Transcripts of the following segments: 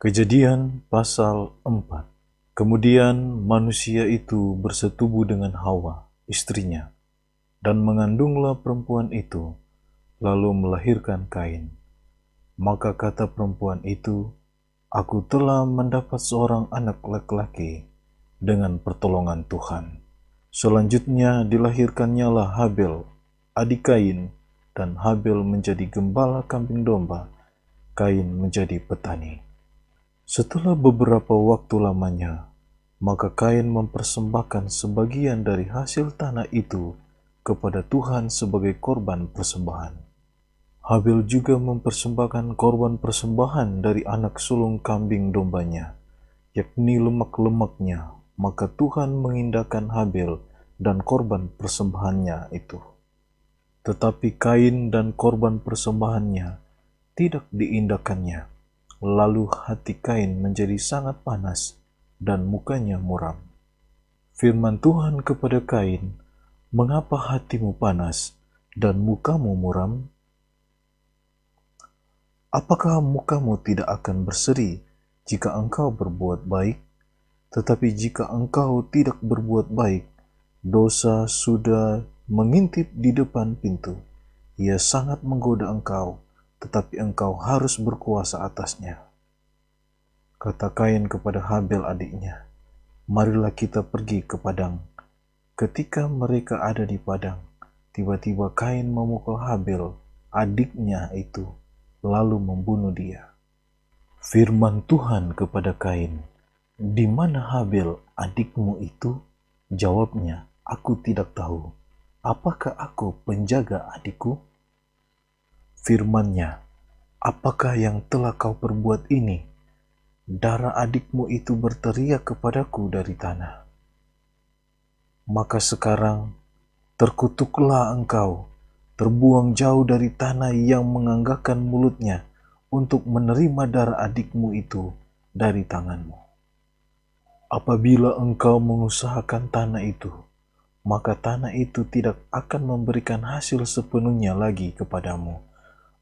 Kejadian pasal 4. Kemudian manusia itu bersetubuh dengan Hawa, istrinya, dan mengandunglah perempuan itu, lalu melahirkan Kain. Maka kata perempuan itu, "Aku telah mendapat seorang anak laki-laki dengan pertolongan Tuhan." Selanjutnya dilahirkannyalah Habel, adik Kain, dan Habel menjadi gembala kambing domba, Kain menjadi petani. Setelah beberapa waktu lamanya, maka Kain mempersembahkan sebagian dari hasil tanah itu kepada Tuhan sebagai korban persembahan. Habel juga mempersembahkan korban persembahan dari anak sulung kambing dombanya, yakni lemak-lemaknya, maka Tuhan mengindahkan Habel dan korban persembahannya itu. Tetapi Kain dan korban persembahannya tidak diindahkannya. Lalu hati Kain menjadi sangat panas dan mukanya muram. Firman Tuhan kepada Kain, "Mengapa hatimu panas dan mukamu muram? Apakah mukamu tidak akan berseri jika engkau berbuat baik? Tetapi jika engkau tidak berbuat baik, dosa sudah mengintip di depan pintu. Ia sangat menggoda engkau, tetapi engkau harus berkuasa atasnya." Kata Kain kepada Habel adiknya, "Marilah kita pergi ke padang." Ketika mereka ada di padang, tiba-tiba Kain memukul Habel, adiknya itu, lalu membunuh dia. Firman Tuhan kepada Kain, "Di mana Habel adikmu itu?" Jawabnya, "Aku tidak tahu. Apakah aku penjaga adikku?" Firman-Nya, "Apakah yang telah kau perbuat ini? Darah adikmu itu berteriak kepadaku dari tanah. Maka sekarang terkutuklah engkau, terbuang jauh dari tanah yang menganggarkan mulutnya untuk menerima darah adikmu itu dari tanganmu. Apabila engkau mengusahakan tanah itu, maka tanah itu tidak akan memberikan hasil sepenuhnya lagi kepadamu.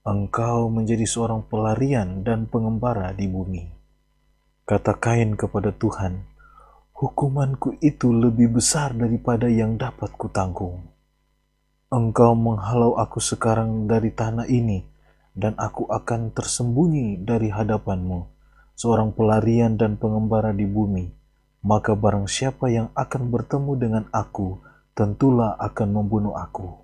Engkau menjadi seorang pelarian dan pengembara di bumi." Kata Kain kepada Tuhan, "Hukumanku itu lebih besar daripada yang dapat kutanggung. Engkau menghalau aku sekarang dari tanah ini, dan aku akan tersembunyi dari hadapanmu, seorang pelarian dan pengembara di bumi. Maka barang siapa yang akan bertemu dengan aku, tentulah akan membunuh aku."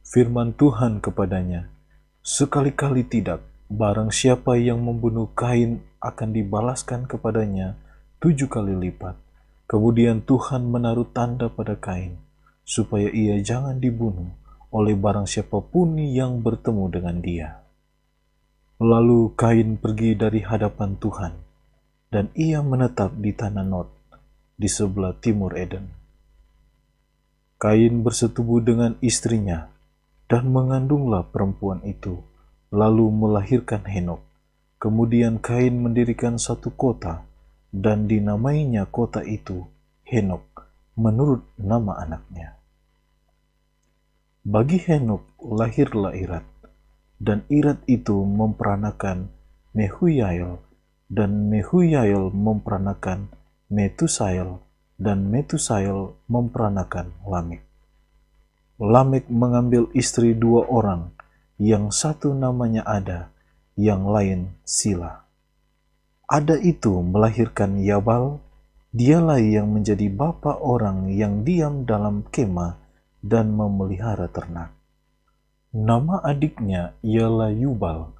Firman Tuhan kepadanya, "Sekali-kali tidak. Barang siapa yang membunuh Kain akan dibalaskan kepadanya 7 kali lipat." Kemudian Tuhan menaruh tanda pada Kain, supaya ia jangan dibunuh oleh barang siapapun yang bertemu dengan dia. Lalu Kain pergi dari hadapan Tuhan, dan ia menetap di tanah Nod, di sebelah timur Eden. Kain bersetubuh dengan istrinya, dan mengandunglah perempuan itu, lalu melahirkan Henok. Kemudian Kain mendirikan satu kota, dan dinamainya kota itu Henok, menurut nama anaknya. Bagi Henok lahirlah Irad, dan Irad itu memperanakan Mehujael, dan Mehujael memperanakan Metusael, dan Metusael memperanakan Lamek. Lamek mengambil istri 2 orang, yang satu namanya Ada, yang lain Sila. Ada itu melahirkan Yabal, dialah yang menjadi bapa orang yang diam dalam kemah dan memelihara ternak. Nama adiknya ialah Yubal,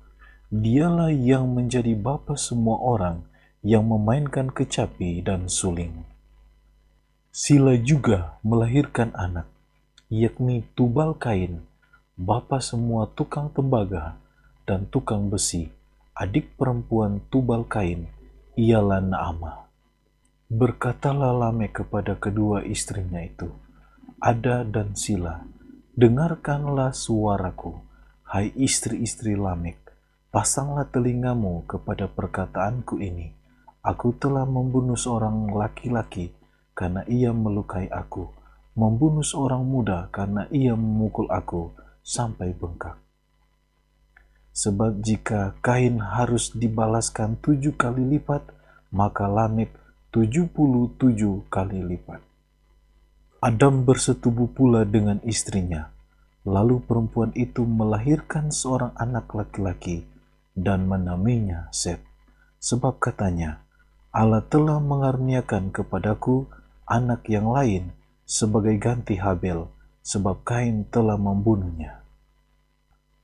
dialah yang menjadi bapa semua orang yang memainkan kecapi dan suling. Sila juga melahirkan anak, yakni Tubal Kain, bapa semua tukang tembaga dan tukang besi. Adik perempuan Tubal Kain ialah Naamah. Berkatalah Lamek kepada kedua istrinya itu, Ada dan Sila, "Dengarkanlah suaraku, hai istri-istri Lamek, pasanglah telingamu kepada perkataanku ini. Aku telah membunuh seorang laki-laki karena ia melukai aku, membunuh seorang muda karena ia memukul aku sampai bengkak. Sebab jika Kain harus dibalaskan 7 kali lipat, maka Lamek 77 kali lipat. Adam bersetubuh pula dengan istrinya. Lalu perempuan itu melahirkan seorang anak laki-laki dan menamainya Set. Sebab katanya, Allah telah mengaruniakan kepadaku anak yang lain sebagai ganti Habel, sebab Kain telah membunuhnya.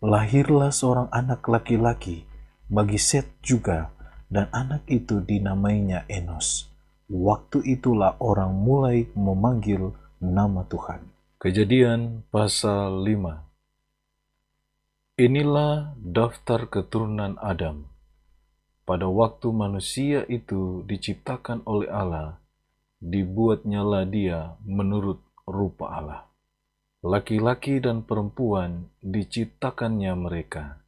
Lahirlah seorang anak laki-laki bagi Set juga, dan anak itu dinamainya Enos. Waktu itulah orang mulai memanggil nama Tuhan. Kejadian pasal 5. Inilah daftar keturunan Adam. Pada waktu manusia itu diciptakan oleh Allah, dibuatnyalah dia menurut rupa Allah. Laki-laki dan perempuan diciptakannya mereka.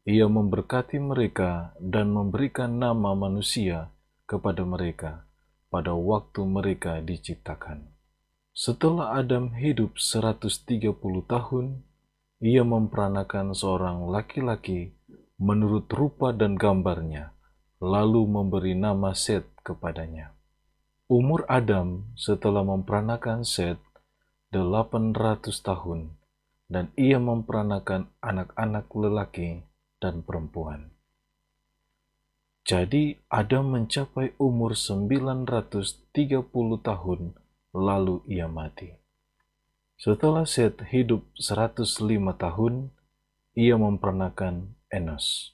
Ia memberkati mereka dan memberikan nama manusia kepada mereka pada waktu mereka diciptakan. Setelah Adam hidup 130 tahun, ia memperanakan seorang laki-laki menurut rupa dan gambarnya, lalu memberi nama Set kepadanya. Umur Adam setelah memperanakan Set 800 tahun, dan ia memperanakan anak-anak lelaki dan perempuan. Jadi Adam mencapai umur 930 tahun, lalu ia mati. Setelah Set hidup 105 tahun, ia memperanakan Enos.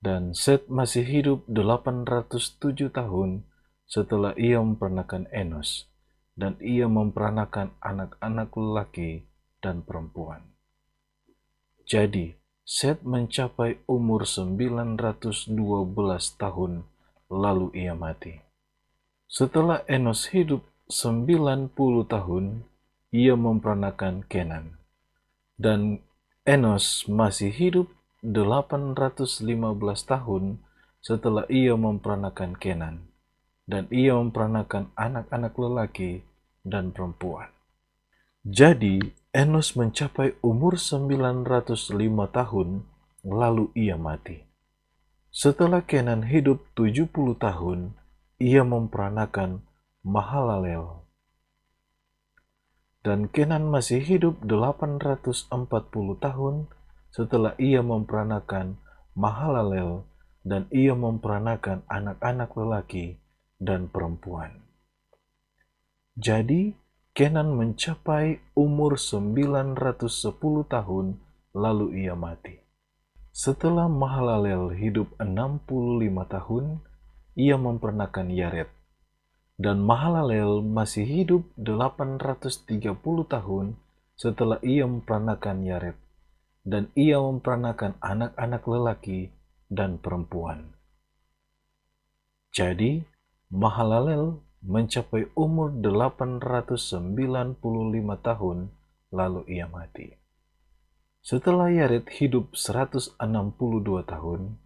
Dan Set masih hidup 807 tahun setelah ia memperanakan Enos, dan ia memperanakan anak-anak lelaki dan perempuan. Jadi, Set mencapai umur 912 tahun, lalu ia mati. Setelah Enos hidup 90 tahun, ia memperanakan Kenan. Dan Enos masih hidup 815 tahun setelah ia memperanakan Kenan. Dan ia memperanakan anak-anak lelaki dan perempuan. Jadi, Enos mencapai umur 905 tahun, lalu ia mati. Setelah Kenan hidup 70 tahun, ia memperanakan Mahalalel. Dan Kenan masih hidup 840 tahun setelah ia memperanakan Mahalalel, dan ia memperanakan anak-anak lelaki dan perempuan. Jadi, Kenan mencapai umur 910 tahun, lalu ia mati. Setelah Mahalalel hidup 65 tahun, ia memperanakan Yared. Dan Mahalalel masih hidup 830 tahun setelah ia memperanakan Yared. Dan ia memperanakan anak-anak lelaki dan perempuan. Jadi, Mahalalel mencapai umur 895 tahun, lalu ia mati. Setelah Yared hidup 162 tahun,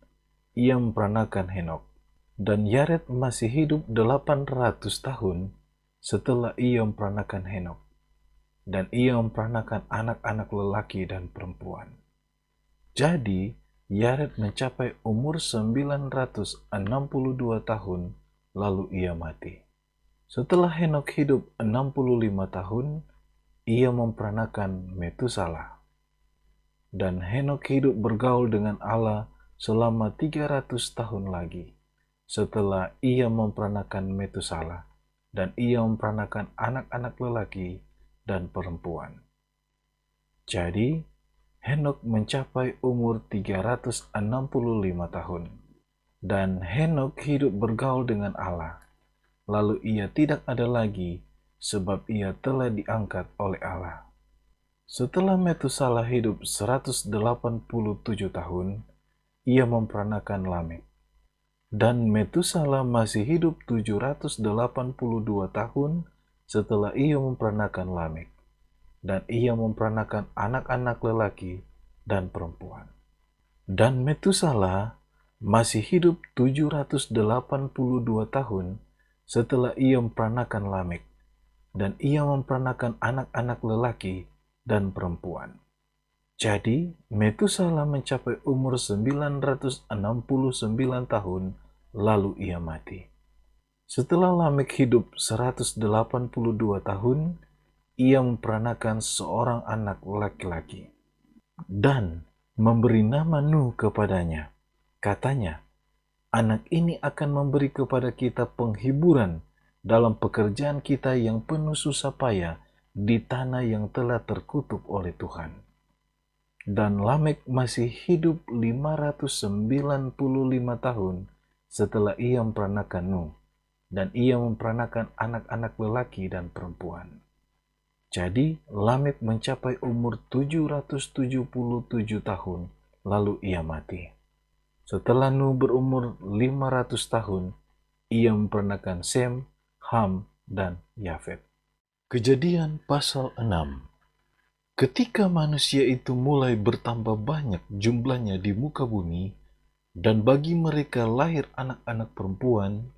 ia memperanakan Henok. Dan Yared masih hidup 800 tahun setelah ia memperanakan Henok. Dan ia memperanakan anak-anak lelaki dan perempuan. Jadi, Yared mencapai umur 962 tahun, lalu ia mati. Setelah Henok hidup 65 tahun, ia memperanakan Metusalah. Dan Henok hidup bergaul dengan Allah selama 300 tahun lagi, setelah ia memperanakan Metusalah, dan ia memperanakan anak-anak lelaki dan perempuan. Jadi, Henok mencapai umur 365 tahun. Dan Henok hidup bergaul dengan Allah. Lalu ia tidak ada lagi, sebab ia telah diangkat oleh Allah. Setelah Metusalah hidup 187 tahun, ia memperanakan Lamek. Dan Metusalah masih hidup 782 tahun setelah ia memperanakan Lamek. Dan ia memperanakan anak-anak lelaki dan perempuan. Dan Metusalah masih hidup 782 tahun setelah ia memperanakan Lamek. Dan ia memperanakan anak-anak lelaki dan perempuan. Jadi, Metusala mencapai umur 969 tahun, lalu ia mati. Setelah Lamek hidup 182 tahun, ia memperanakan seorang anak laki-laki dan memberi nama Nuh kepadanya. Katanya, anak ini akan memberi kepada kita penghiburan dalam pekerjaan kita yang penuh susah payah di tanah yang telah terkutuk oleh Tuhan. Dan Lamek masih hidup 595 tahun setelah ia memperanakan Nuh, dan ia memperanakan anak-anak lelaki dan perempuan. Jadi Lamek mencapai umur 777 tahun, lalu ia mati. Setelah Nuh berumur 500 tahun, ia memperanakan Sem, Ham, dan Yafet. Kejadian pasal 6. Ketika manusia itu mulai bertambah banyak jumlahnya di muka bumi, dan bagi mereka lahir anak-anak perempuan,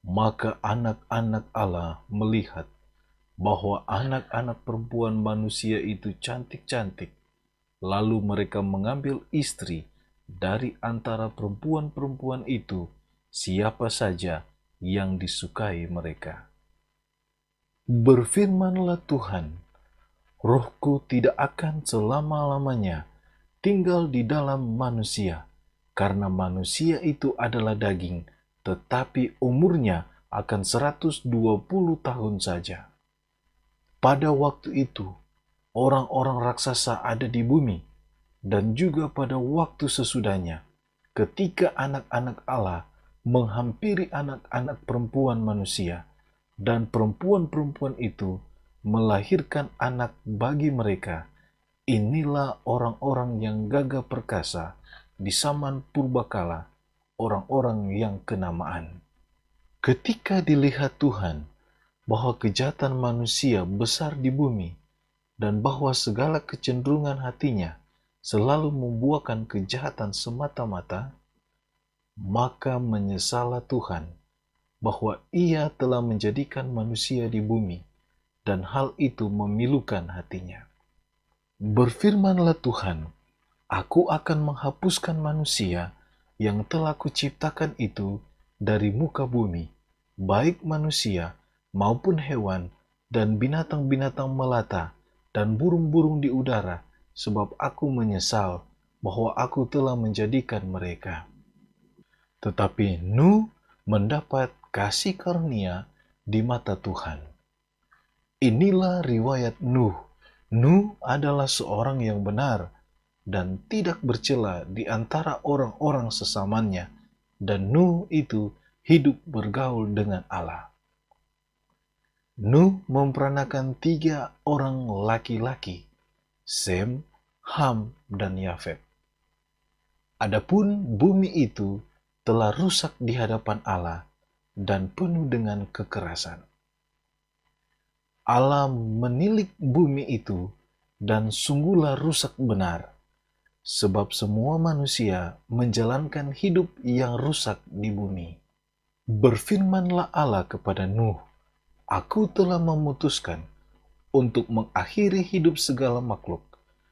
maka anak-anak Allah melihat bahwa anak-anak perempuan manusia itu cantik-cantik, lalu mereka mengambil istri dari antara perempuan-perempuan itu, siapa saja yang disukai mereka. Berfirmanlah Tuhan, Rohku tidak akan selama-lamanya tinggal di dalam manusia, karena manusia itu adalah daging, tetapi umurnya akan 120 tahun saja. Pada waktu itu, orang-orang raksasa ada di bumi, dan juga pada waktu sesudahnya, ketika anak-anak Allah menghampiri anak-anak perempuan manusia, dan perempuan-perempuan itu melahirkan anak bagi mereka. Inilah orang-orang yang gagah perkasa di zaman purbakala, orang-orang yang kenamaan. Ketika dilihat Tuhan bahwa kejahatan manusia besar di bumi, dan bahwa segala kecenderungan hatinya selalu membuahkan kejahatan semata-mata, maka menyesallah Tuhan bahwa ia telah menjadikan manusia di bumi, dan hal itu memilukan hatinya. Berfirmanlah Tuhan, Aku akan menghapuskan manusia yang telah kuciptakan itu dari muka bumi, baik manusia maupun hewan dan binatang-binatang melata dan burung-burung di udara, sebab aku menyesal bahwa aku telah menjadikan mereka. Tetapi Nuh mendapat kasih karunia di mata Tuhan. Inilah riwayat Nuh. Nuh adalah seorang yang benar dan tidak bercela di antara orang-orang sesamanya, dan Nuh itu hidup bergaul dengan Allah. Nuh memperanakan 3 orang laki-laki, Sem, Ham, dan Yafet. Adapun bumi itu telah rusak di hadapan Allah dan penuh dengan kekerasan. Allah menilik bumi itu, dan sungguhlah rusak benar, sebab semua manusia menjalankan hidup yang rusak di bumi. Berfirmanlah Allah kepada Nuh, Aku telah memutuskan untuk mengakhiri hidup segala makhluk,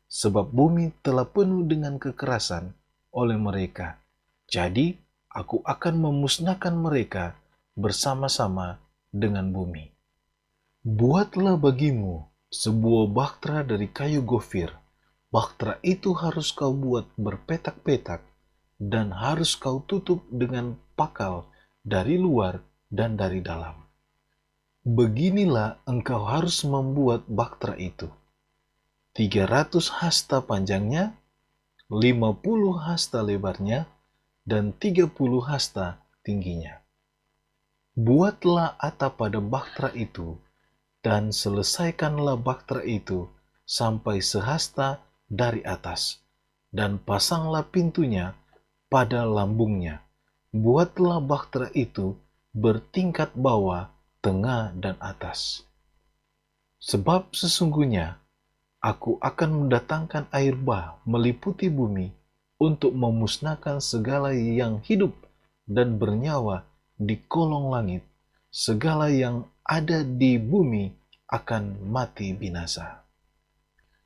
sebab bumi telah penuh dengan kekerasan oleh mereka. Jadi, aku akan memusnahkan mereka bersama-sama dengan bumi. Buatlah bagimu sebuah bahtera dari kayu gofir. Bahtera itu harus kau buat berpetak-petak dan harus kau tutup dengan pakal dari luar dan dari dalam. Beginilah engkau harus membuat bahtera itu. 300 hasta panjangnya, 50 hasta lebarnya, dan 30 hasta tingginya. Buatlah atap pada bahtera itu, dan selesaikanlah bahtera itu sampai sehasta dari atas, dan pasanglah pintunya pada lambungnya. Buatlah bahtera itu bertingkat bawah, tengah, dan atas. Sebab sesungguhnya aku akan mendatangkan air bah meliputi bumi untuk memusnahkan segala yang hidup dan bernyawa di kolong langit. Segala yang ada di bumi akan mati binasa.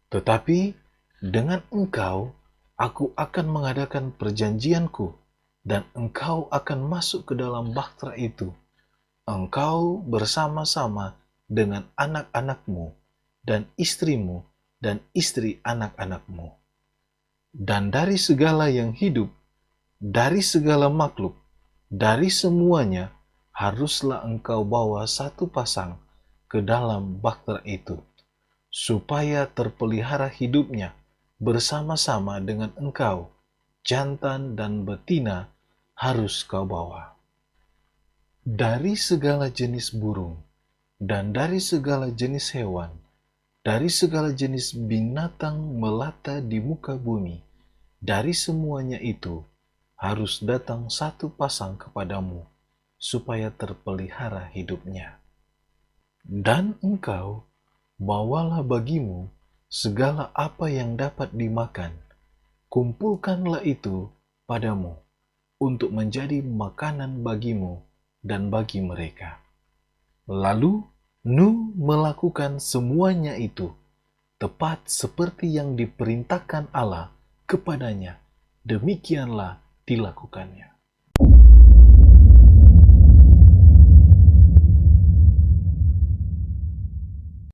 Tetapi Dengan engkau, aku akan mengadakan perjanjianku, dan engkau akan masuk ke dalam bahtera itu. Engkau bersama-sama dengan anak-anakmu, dan istrimu, dan istri anak-anakmu. Dan dari segala yang hidup, dari segala makhluk, dari semuanya, haruslah engkau bawa satu pasang ke dalam bahtera itu, supaya terpelihara hidupnya bersama-sama dengan engkau. Jantan dan betina harus kau bawa. Dari segala jenis burung, dan dari segala jenis hewan, dari segala jenis binatang melata di muka bumi, dari semuanya itu harus datang satu pasang kepadamu, supaya terpelihara hidupnya. Dan engkau bawalah bagimu segala apa yang dapat dimakan, kumpulkanlah itu padamu, untuk menjadi makanan bagimu dan bagi mereka. Lalu Nuh melakukan semuanya itu, tepat seperti yang diperintahkan Allah kepadanya, demikianlah dilakukannya.